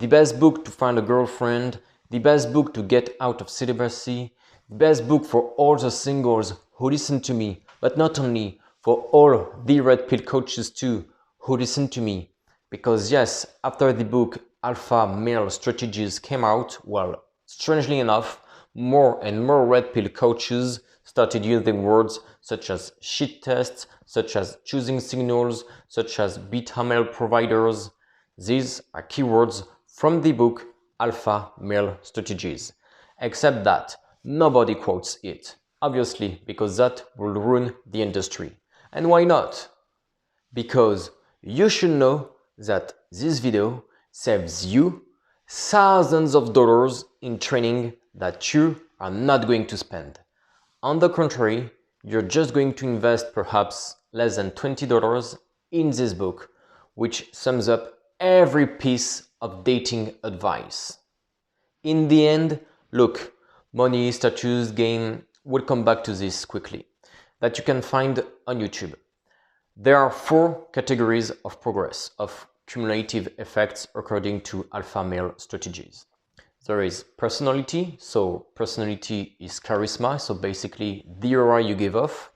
the best book to find a girlfriend, the best book to get out of celibacy, the best book for all the singles who listen to me, but not only, for all the red pill coaches too who listen to me. Because yes, after the book Alpha Male Strategies came out, well, strangely enough, more and more red pill coaches started using words such as shit tests, such as choosing signals, such as beta male providers. These are keywords from the book Alpha Male Strategies. Except that nobody quotes it, obviously, because that will ruin the industry. And why not? Because you should know that this video saves you thousands of dollars in training that you are not going to spend. On the contrary, you're just going to invest perhaps less than $20 in this book, which sums up every piece of dating advice. In the end, look, money, status, game, we'll come back to this quickly, that you can find on YouTube. There are 4 categories of progress, of cumulative effects according to Alpha Male Strategies. There is personality, so personality is charisma, so basically the aura you give off.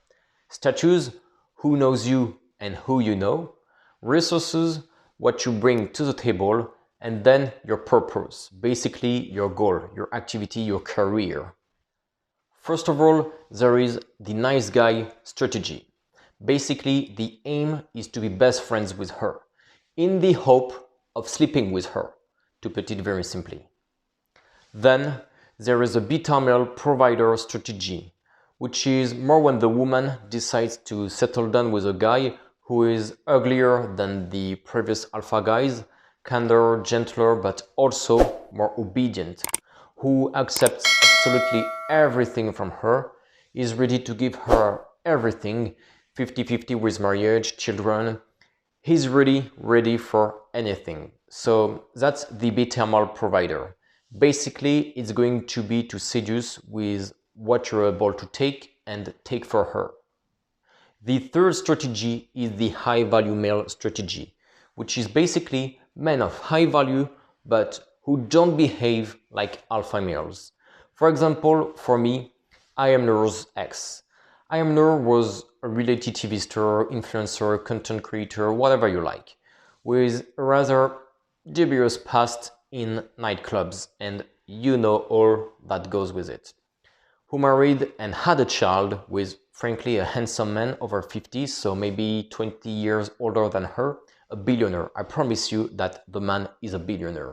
Status, who knows you and who you know. Resources, what you bring to the table. And then your purpose, basically your goal, your activity, your career. First of all, there is the nice guy strategy. Basically, the aim is to be best friends with her, in the hope of sleeping with her, to put it very simply. Then there is a beta male provider strategy, which is more when the woman decides to settle down with a guy who is uglier than the previous alpha guys, kinder, gentler, but also more obedient, who accepts absolutely everything from her, is ready to give her everything, 50-50 with marriage, children. He's really ready for anything. So that's the beta male provider. Basically, it's going to be to seduce with what you're able to take and take for her. The third strategy is the high value male strategy, which is basically men of high value but who don't behave like alpha males. For example, for me, I am Nour's ex. I am Nour was a reality TV star, influencer, content creator, whatever you like, with a rather dubious past in nightclubs, and you know all that goes with it. Who married and had a child with, frankly, a handsome man over 50, so maybe 20 years older than her, a billionaire. I promise you that the man is a billionaire.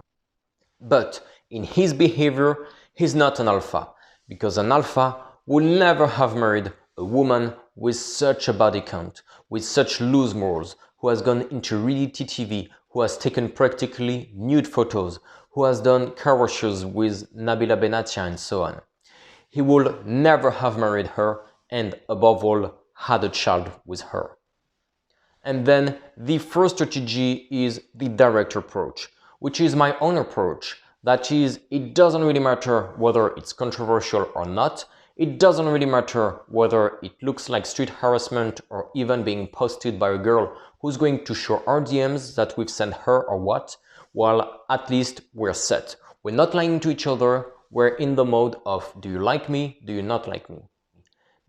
But in his behavior, he's not an alpha, because an alpha will never have married a woman with such a body count, with such loose morals, who has gone into reality TV, who has taken practically nude photos, who has done car washes with Nabila Benatia and so on. He will never have married her and, above all, had a child with her. And then the first strategy is the direct approach, which is my own approach. That is, it doesn't really matter whether it's controversial or not. It doesn't really matter whether it looks like street harassment or even being posted by a girl who's going to show our DMs that we've sent her or what. Well, at least we're set. We're not lying to each other. We're in the mode of, do you like me? Do you not like me?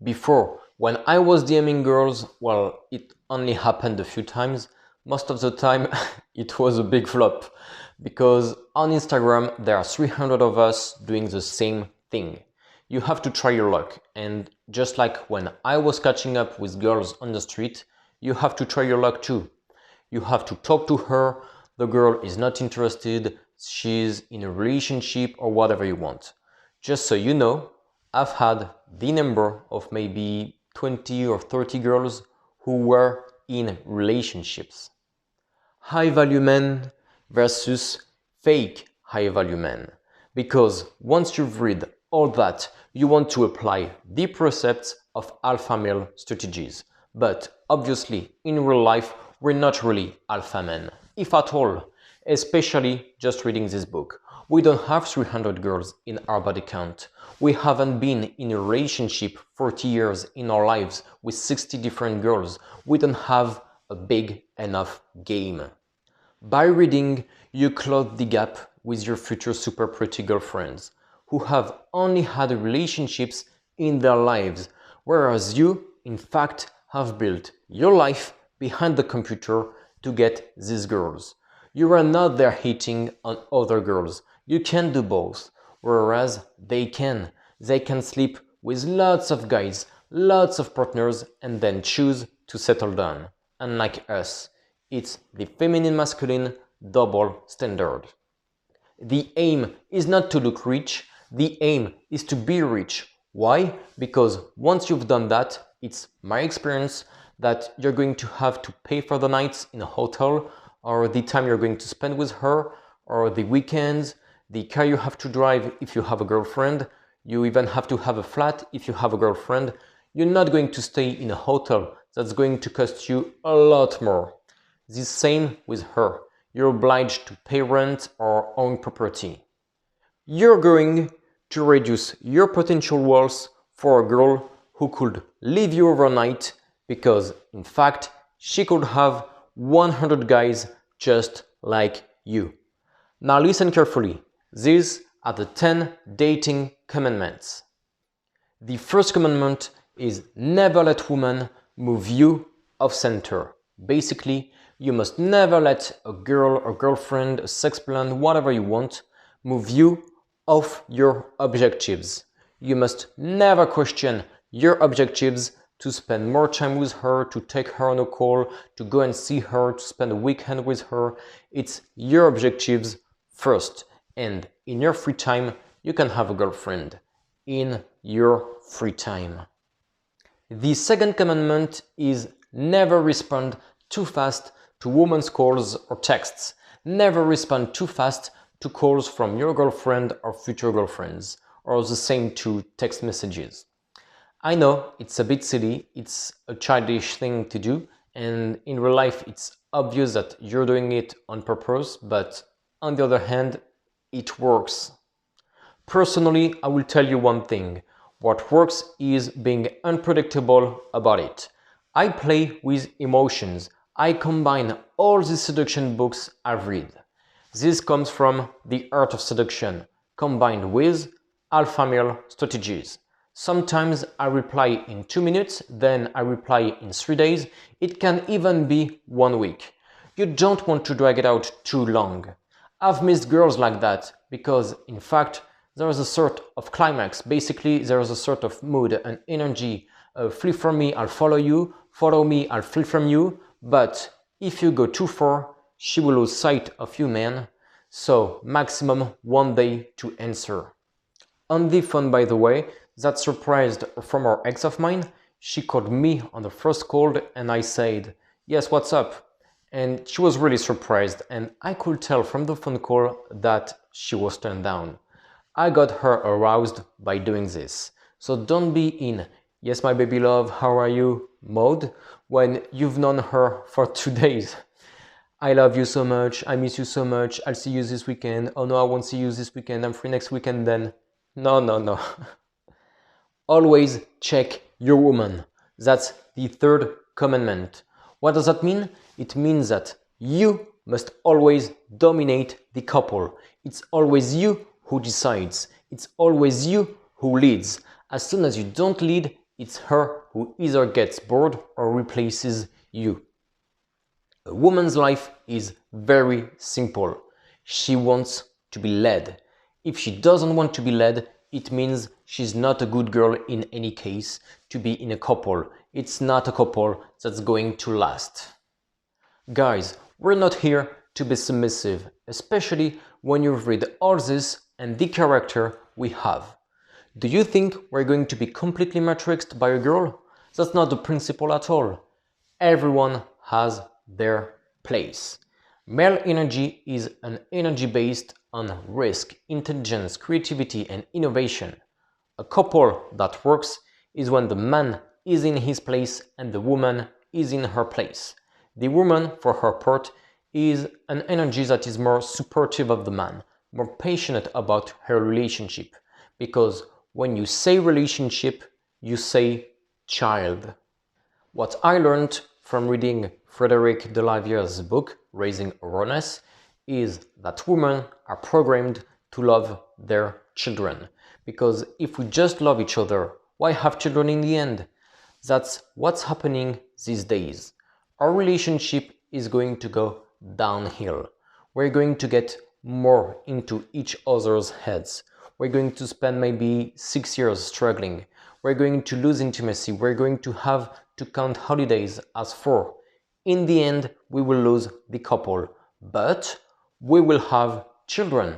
Before, when I was DMing girls, well, it only happened a few times. Most of the time, it was a big flop. Because on Instagram, there are 300 of us doing the same thing. You have to try your luck. And just like when I was catching up with girls on the street, you have to try your luck too. You have to talk to her. The girl is not interested. She's in a relationship or whatever you want. Just so you know, I've had the number of maybe 20 or 30 girls who were in relationships. High value men versus fake high value men. Because once you've read all that, you want to apply the precepts of alpha male strategies. But obviously, in real life, we're not really alpha men, if at all, especially just reading this book. We don't have 300 girls in our body count. We haven't been in a relationship 40 years in our lives with 60 different girls. We don't have a big enough game. By reading, you close the gap with your future super pretty girlfriends who have only had relationships in their lives, whereas you, in fact, have built your life behind the computer to get these girls. You are not there hitting on other girls. You can do both, whereas they can. They can sleep with lots of guys, lots of partners, and then choose to settle down. Unlike us, it's the feminine masculine double standard. The aim is not to look rich, the aim is to be rich. Why? Because once you've done that, it's my experience that you're going to have to pay for the nights in a hotel, or the time you're going to spend with her, or the weekends, the car you have to drive if you have a girlfriend. You even have to have a flat if you have a girlfriend. You're not going to stay in a hotel. That's going to cost you a lot more. The same with her. You're obliged to pay rent or own property. You're going to reduce your potential worth for a girl who could leave you overnight because, in fact, she could have 100 guys just like you. Now listen carefully. These are the 10 dating commandments. The first commandment is never let women move you off center. Basically, you must never let a girl or girlfriend, a sex plan, whatever you want, move you off your objectives. You must never question your objectives to spend more time with her, to take her on a call, to go and see her, to spend a weekend with her. It's your objectives first. And in your free time, you can have a girlfriend. In your free time. The second commandment is never respond too fast to women's calls or texts. Never respond too fast to calls from your girlfriend or future girlfriends, or the same to text messages. I know it's a bit silly, it's a childish thing to do, and in real life it's obvious that you're doing it on purpose, but on the other hand, it works. Personally, I will tell you one thing. What works is being unpredictable about it. I play with emotions. I combine all the seduction books I've read. This comes from The Art of Seduction, combined with alpha male strategies. Sometimes I reply in 2 minutes, then I reply in 3 days. It can even be 1 week. You don't want to drag it out too long. I've missed girls like that because, in fact, there is a sort of climax. Basically, there is a sort of mood and energy. Flee from me, I'll follow you. Follow me, I'll flee from you. But if you go too far, she will lose sight of you, man. So, maximum 1 day to answer. On the phone, by the way, that surprised from our ex of mine. She called me on the first call and I said, "Yes, what's up?" And she was really surprised, and I could tell from the phone call that she was turned down. I got her aroused by doing this. So don't be in "yes, my baby love, how are you" mode when you've known her for 2 days. "I love you so much, I miss you so much, I'll see you this weekend, oh no, I won't see you this weekend, I'm free next weekend then." No. Always check your woman. That's the third commandment. What does that mean? It means that you must always dominate the couple. It's always you who decides. It's always you who leads. As soon as you don't lead, it's her who either gets bored or replaces you. A woman's life is very simple. She wants to be led. If she doesn't want to be led, it means she's not a good girl in any case to be in a couple. It's not a couple that's going to last. Guys, we're not here to be submissive, especially when you've read all this and the character we have. Do you think we're going to be completely matrixed by a girl? That's not the principle at all. Everyone has their place. Male energy is an energy based on risk, intelligence, creativity, and innovation. A couple that works is when the man is in his place and the woman is in her place. The woman, for her part, is an energy that is more supportive of the man, more passionate about her relationship. Because when you say relationship, you say child. What I learned from reading Frederic Delaviere's book, Raising Awareness, is that women are programmed to love their children. Because if we just love each other, why have children in the end? That's what's happening these days. Our relationship is going to go downhill. We're going to get more into each other's heads. We're going to spend maybe 6 years struggling. We're going to lose intimacy. We're going to have to count holidays as 4. In the end, we will lose the couple, but we will have children.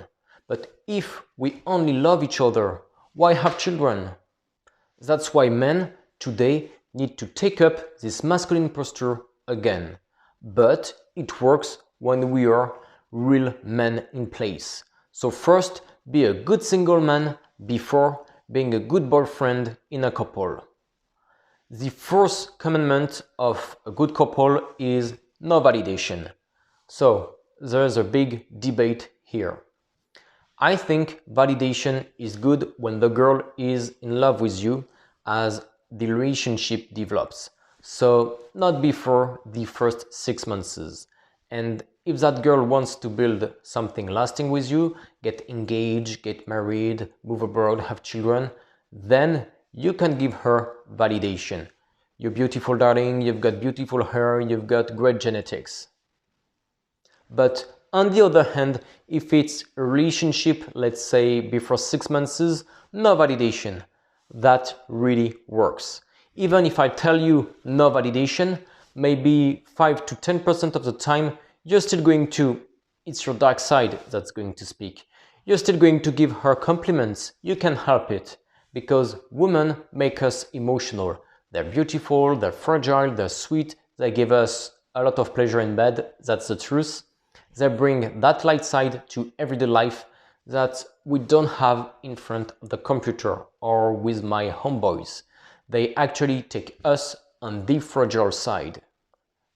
But if we only love each other, why have children? That's why men today need to take up this masculine posture again. But it works when we are real men in place. So first, be a good single man before being a good boyfriend in a couple. The first commandment of a good couple is no validation. So there's a big debate here. I think validation is good when the girl is in love with you as the relationship develops. So not before the first 6 months. And if that girl wants to build something lasting with you, get engaged, get married, move abroad, have children, then you can give her validation. You're beautiful, darling, you've got beautiful hair, you've got great genetics. But on the other hand, if it's a relationship, let's say before 6 months, no validation. That really works. Even if I tell you no validation, maybe 5 to 10% of the time, you're still going to, it's your dark side that's going to speak. You're still going to give her compliments. You can help it because women make us emotional. They're beautiful, they're fragile, they're sweet. They give us a lot of pleasure in bed. That's the truth. They bring that light side to everyday life that we don't have in front of the computer or with my homeboys. They actually take us on the fragile side.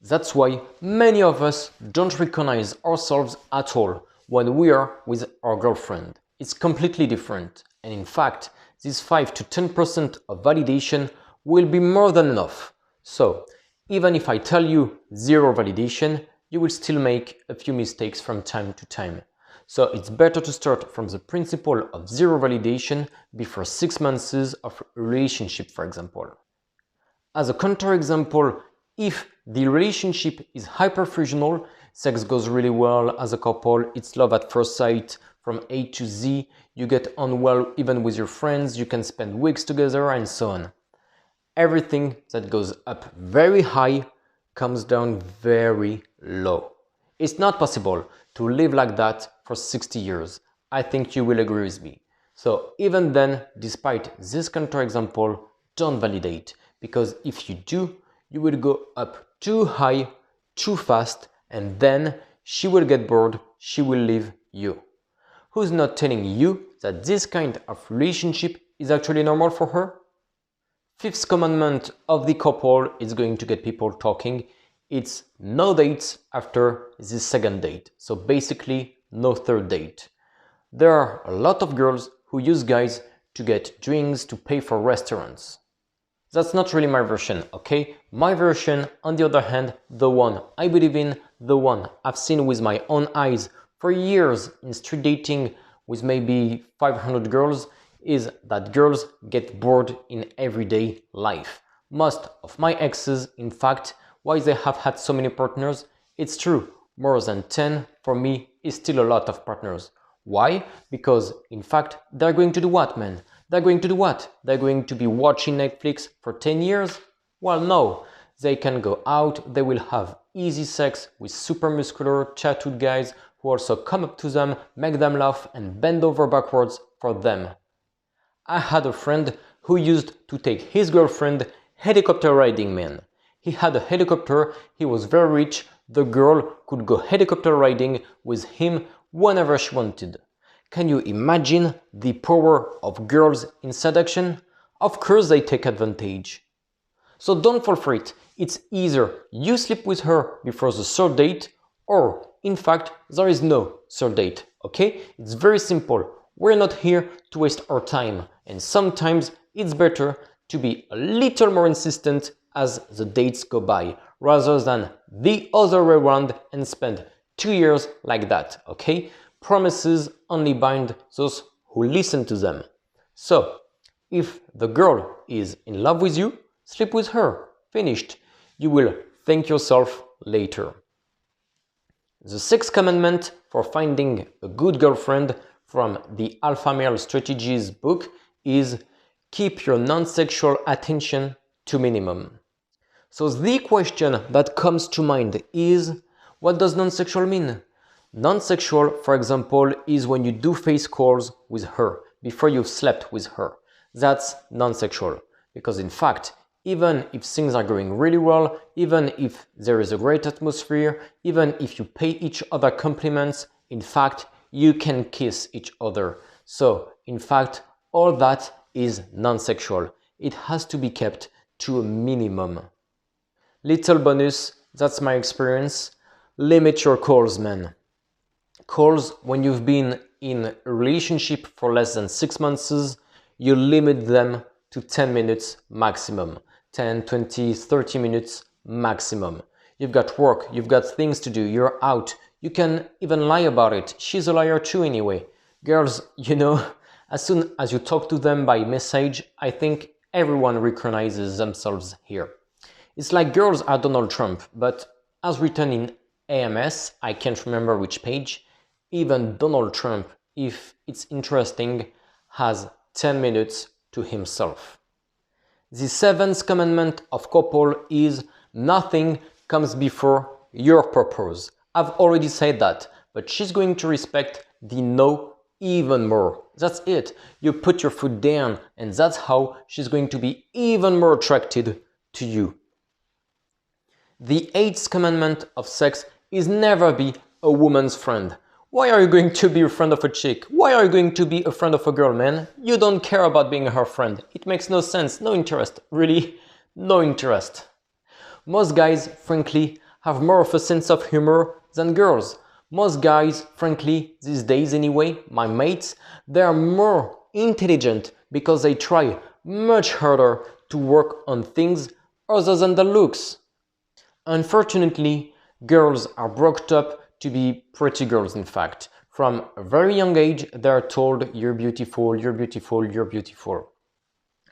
That's why many of us don't recognize ourselves at all when we are with our girlfriend. It's completely different. And in fact, this 5 to 10% of validation will be more than enough. So, even if I tell you zero validation, you will still make a few mistakes from time to time. So it's better to start from the principle of zero validation before 6 months of relationship, for example. As a counterexample, if the relationship is hyperfusional, sex goes really well as a couple, it's love at first sight from A to Z, you get on well even with your friends, you can spend weeks together and so on. Everything that goes up very high comes down very low. It's not possible to live like that for 60 years. I think you will agree with me. So even then, despite this counterexample, don't validate, because if you do, you will go up too high, too fast, and then she will get bored, she will leave you. Who's not telling you that this kind of relationship is actually normal for her? Fifth commandment of the couple is going to get people talking. It's no dates after the second date. So basically, no third date. There are a lot of girls who use guys to get drinks, to pay for restaurants. That's not really my version, okay? My version, on the other hand, the one I believe in, the one I've seen with my own eyes for years in street dating with maybe 500 girls, is that girls get bored in everyday life. Most of my exes, in fact, why they have had so many partners, it's true, more than 10 for me is still a lot of partners. Why? Because in fact, they're going to do what, man? They're going to do what? They're going to be watching Netflix for 10 years? Well, no. They can go out, they will have easy sex with super muscular, tattooed guys who also come up to them, make them laugh and bend over backwards for them. I had a friend who used to take his girlfriend helicopter riding, man. He had a helicopter, he was very rich, the girl could go helicopter riding with him whenever she wanted. Can you imagine the power of girls in seduction? Of course they take advantage. So don't fall for it. It's either you sleep with her before the third date, or in fact there is no third date, okay? It's very simple. We're not here to waste our time, and sometimes it's better to be a little more insistent as the dates go by, rather than the other way around and spend 2 years like that, okay? Promises only bind those who listen to them. So, if the girl is in love with you, sleep with her. Finished. You will thank yourself later. The sixth commandment for finding a good girlfriend from the Alpha Male Strategies book is keep your non-sexual attention to minimum. So the question that comes to mind is, what does non-sexual mean? Non-sexual, for example, is when you do face calls with her before you've slept with her. That's non-sexual. Because in fact, even if things are going really well, even if there is a great atmosphere, even if you pay each other compliments, in fact, you can kiss each other. So, in fact, all that is non-sexual. It has to be kept to a minimum. Little bonus, that's my experience. Limit your calls, man. Calls when you've been in a relationship for less than 6 months, you limit them to 10 minutes maximum. 10, 20, 30 minutes maximum. You've got work, you've got things to do, you're out. You can even lie about it. She's a liar too anyway. Girls, you know, as soon as you talk to them by message, I think everyone recognizes themselves here. It's like girls are Donald Trump, but as written in AMS, I can't remember which page, even Donald Trump, if it's interesting, has 10 minutes to himself. The seventh commandment of couple is nothing comes before your purpose. I've already said that, but she's going to respect the no even more. That's it. You put your foot down, and that's how she's going to be even more attracted to you. The eighth commandment of sex is never be a woman's friend. Why are you going to be a friend of a chick? Why are you going to be a friend of a girl, man? You don't care about being her friend. It makes no sense, no interest. Really, no interest. Most guys, frankly, have more of a sense of humor than girls. Most guys, frankly, these days anyway, my mates, they are more intelligent because they try much harder to work on things other than the looks. Unfortunately, girls are brought up to be pretty girls, in fact. From a very young age, they are told, you're beautiful, you're beautiful, you're beautiful.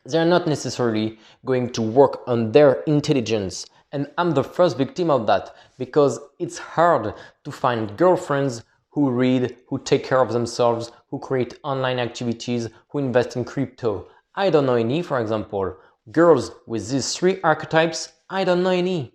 They are not necessarily going to work on their intelligence. And I'm the first victim of that, because it's hard to find girlfriends who read, who take care of themselves, who create online activities, who invest in crypto. I don't know any, for example. Girls with these three archetypes, I don't know any.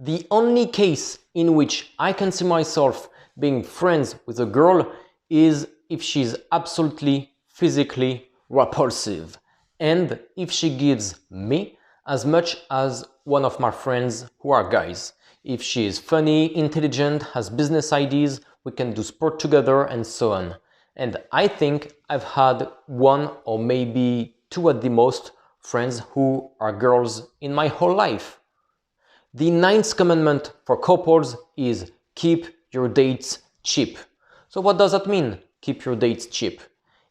The only case in which I can see myself being friends with a girl is if she's absolutely physically repulsive, and if she gives me as much as one of my friends who are guys. If she is funny, intelligent, has business ideas, we can do sport together and so on. And I think I've had one or maybe two at the most friends who are girls in my whole life. The ninth commandment for couples is keep your dates cheap. So what does that mean, keep your dates cheap?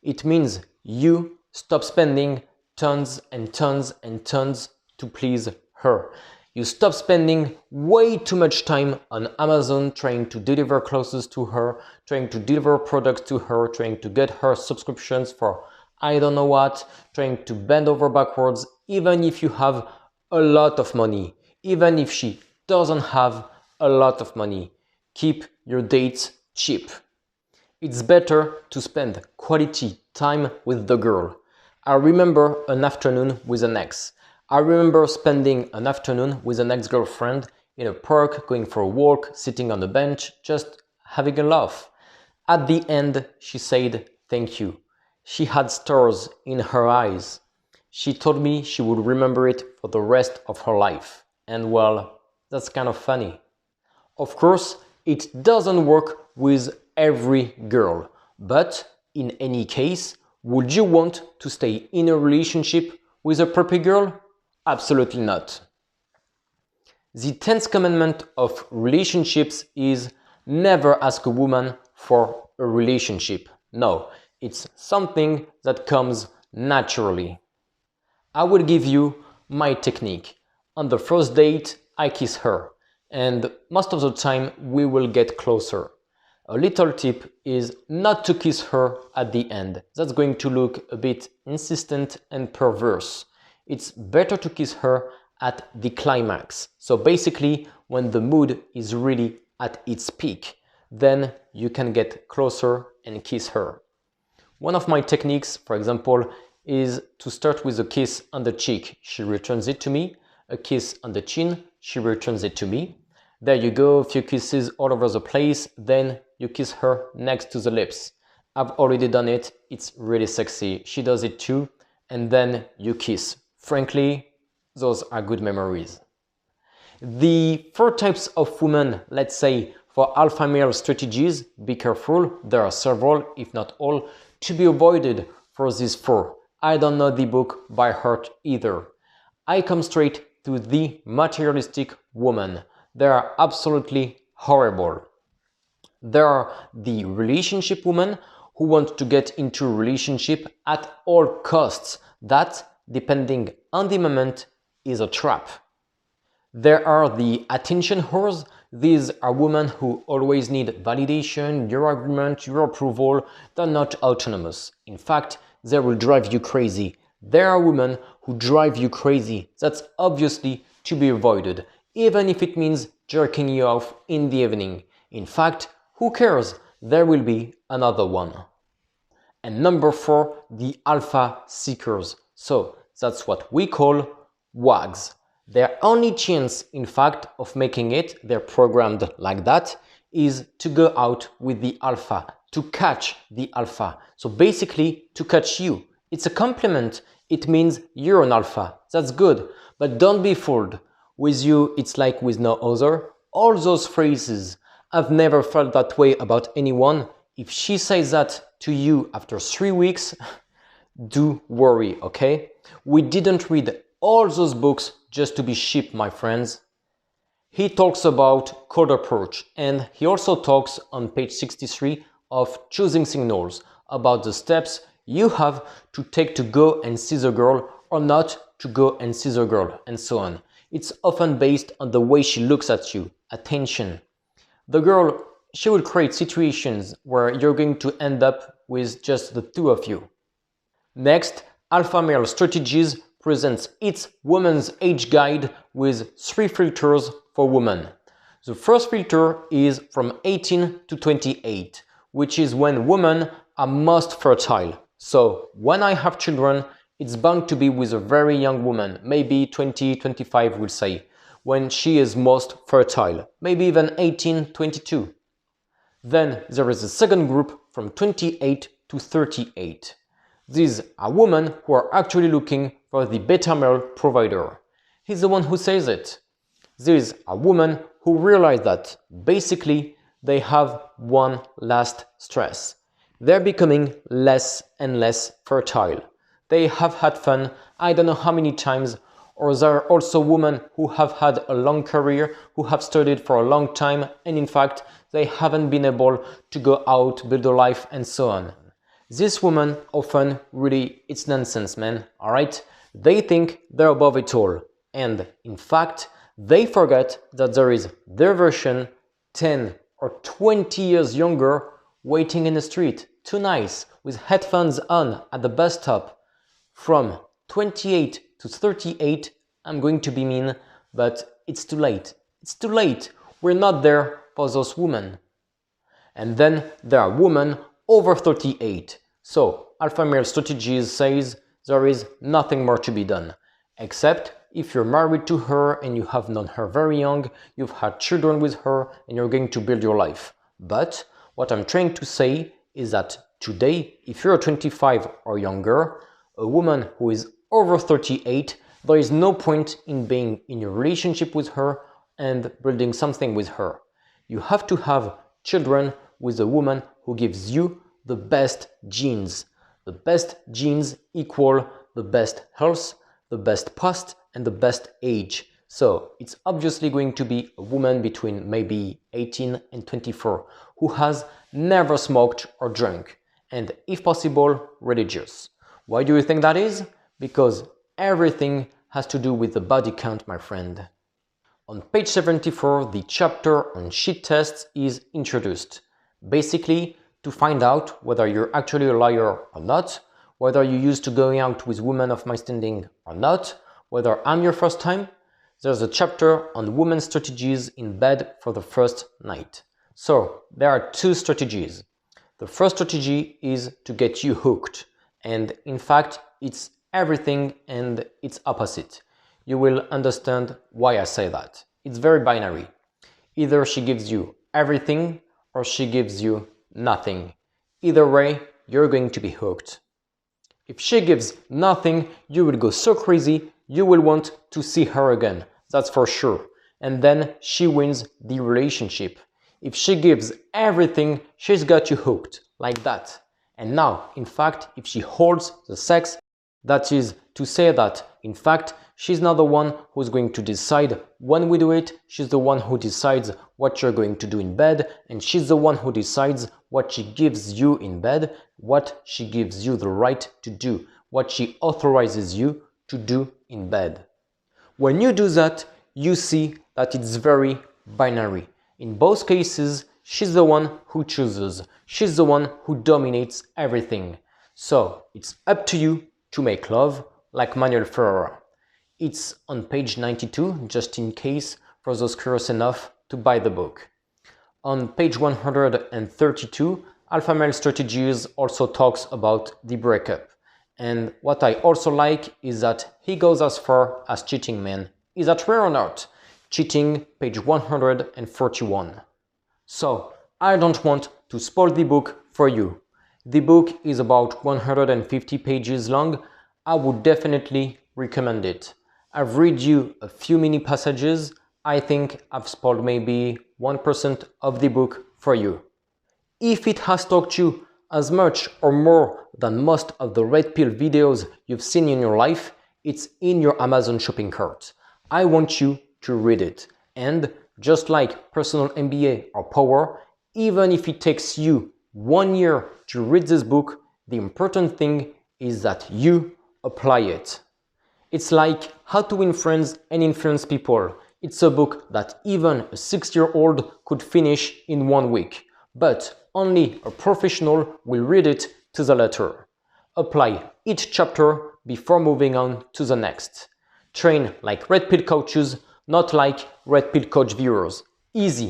It means you stop spending tons and tons and tons to please her. You stop spending way too much time on Amazon trying to deliver clothes to her, trying to deliver products to her, trying to get her subscriptions for I don't know what, trying to bend over backwards, even if you have a lot of money. Even if she doesn't have a lot of money, keep your dates cheap. It's better to spend quality time with the girl. I remember an afternoon with an ex. I remember spending an afternoon with an ex-girlfriend in a park, going for a walk, sitting on a bench, just having a laugh. At the end, she said, "Thank you." She had stars in her eyes. She told me she would remember it for the rest of her life. And well, that's kind of funny. Of course, it doesn't work with every girl. But in any case, would you want to stay in a relationship with a preppy girl? Absolutely not. The 10th commandment of relationships is never ask a woman for a relationship. No, it's something that comes naturally. I will give you my technique. On the first date, I kiss her. and most of the time we will get closer. A little tip is not to kiss her at the end. That's going to look a bit insistent and perverse. It's better to kiss her at the climax. So basically, when the mood is really at its peak, then you can get closer and kiss her. One of my techniques, for example, is to start with a kiss on the cheek. She returns it to me. A kiss on the chin. She returns it to me. There you go, a few kisses all over the place. Then you kiss her next to the lips. I've already done it. It's really sexy. She does it too. And then you kiss. Frankly, those are good memories. The 4 types of women, let's say, for alpha male strategies, be careful. There are several, if not all, to be avoided for these 4. I don't know the book by heart either. I come straight to the materialistic woman. They are absolutely horrible. There are the relationship women who want to get into a relationship at all costs. That, depending on the moment, is a trap. There are the attention whores. These are women who always need validation, your agreement, your approval. They're not autonomous. In fact, they will drive you crazy. There are women who drive you crazy. That's obviously to be avoided, even if it means jerking you off in the evening. In fact, who cares? There will be another one. And number 4, the alpha seekers. So that's what we call WAGs. Their only chance, in fact, of making it, they're programmed like that, is to go out with the alpha, to catch the alpha. So basically, to catch you. It's a compliment. It means you're an alpha. That's good. But don't be fooled. With you, it's like with no other. All those phrases, I've never felt that way about anyone. If she says that to you after 3 weeks, do worry, okay? We didn't read all those books just to be sheep, my friends. He talks about cold approach, and he also talks on page 63 of choosing signals, about the steps you have to take to go and see the girl or not to go and see the girl, and so on. It's often based on the way she looks at you, attention. The girl, she will create situations where you're going to end up with just the 2 of you. Next, Alpha Male Strategies presents its Woman's Age Guide with 3 filters for women. The first filter is from 18 to 28, which is when women are most fertile. So when I have children, it's bound to be with a very young woman, maybe 20, 25 we'll say, when she is most fertile, maybe even 18, 22. Then there is a second group from 28 to 38. These are women who are actually looking for the beta male provider. He's the one who says it. These are women who realize that basically they have one last stress. They're becoming less and less fertile. They have had fun, I don't know how many times, or there are also women who have had a long career, who have studied for a long time, and in fact, they haven't been able to go out, build a life, and so on. This woman often really, it's nonsense, man, alright? They think they're above it all. And in fact, they forget that there is their version 10 or 20 years younger waiting in the street, too nice, with headphones on at the bus stop. From 28 to 38, I'm going to be mean, but it's too late. It's too late. We're not there for those women. And then there are women over 38. So Alpha Male Strategies says there is nothing more to be done, except if you're married to her and you have known her very young, you've had children with her and you're going to build your life. But what I'm trying to say is that today, if you're 25 or younger, a woman who is over 38, there is no point in being in a relationship with her and building something with her. You have to have children with a woman who gives you the best genes. The best genes equal the best health, the best post, and the best age. So it's obviously going to be a woman between maybe 18 and 24 who has never smoked or drunk, and if possible, religious. Why do you think that is? Because everything has to do with the body count, my friend. On page 74, the chapter on shit tests is introduced. Basically, to find out whether you're actually a liar or not, whether you're used to going out with women of my standing or not, whether I'm your first time. There's a chapter on women's strategies in bed for the first night. So, there are two strategies. The first strategy is to get you hooked. And in fact, it's everything and its opposite. You will understand why I say that. It's very binary. Either she gives you everything or she gives you nothing. Either way, you're going to be hooked. If she gives nothing, you will go so crazy, you will want to see her again. That's for sure. And then she wins the relationship. If she gives everything, she's got you hooked, like that. And now, in fact, if she holds the sex, that is to say that, in fact, she's not the one who's going to decide when we do it, she's the one who decides what you're going to do in bed, and she's the one who decides what she gives you in bed, what she gives you the right to do, what she authorizes you to do in bed. When you do that, you see that it's very binary. In both cases, she's the one who chooses. She's the one who dominates everything. So, it's up to you to make love like Manuel Ferrara. It's on page 92, just in case, for those curious enough to buy the book. On page 132, Alpha Male Strategies also talks about the breakup. And what I also like is that he goes as far as cheating men. Is that rare or not? Cheating, page 141. So, I don't want to spoil the book for you. The book is about 150 pages long. I would definitely recommend it. I've read you a few mini passages. I think I've spoiled maybe 1% of the book for you. If it has taught you as much or more than most of the red pill videos you've seen in your life, it's in your Amazon shopping cart. I want you to read it. And just like personal MBA or power, even if it takes you 1 year to read this book, the important thing is that you apply it. It's like How to Win Friends and Influence People. It's a book that even a 6-year-old could finish in 1 week. But only a professional will read it to the letter. Apply each chapter before moving on to the next. Train like red pill coaches, not like red pill coach viewers. Easy.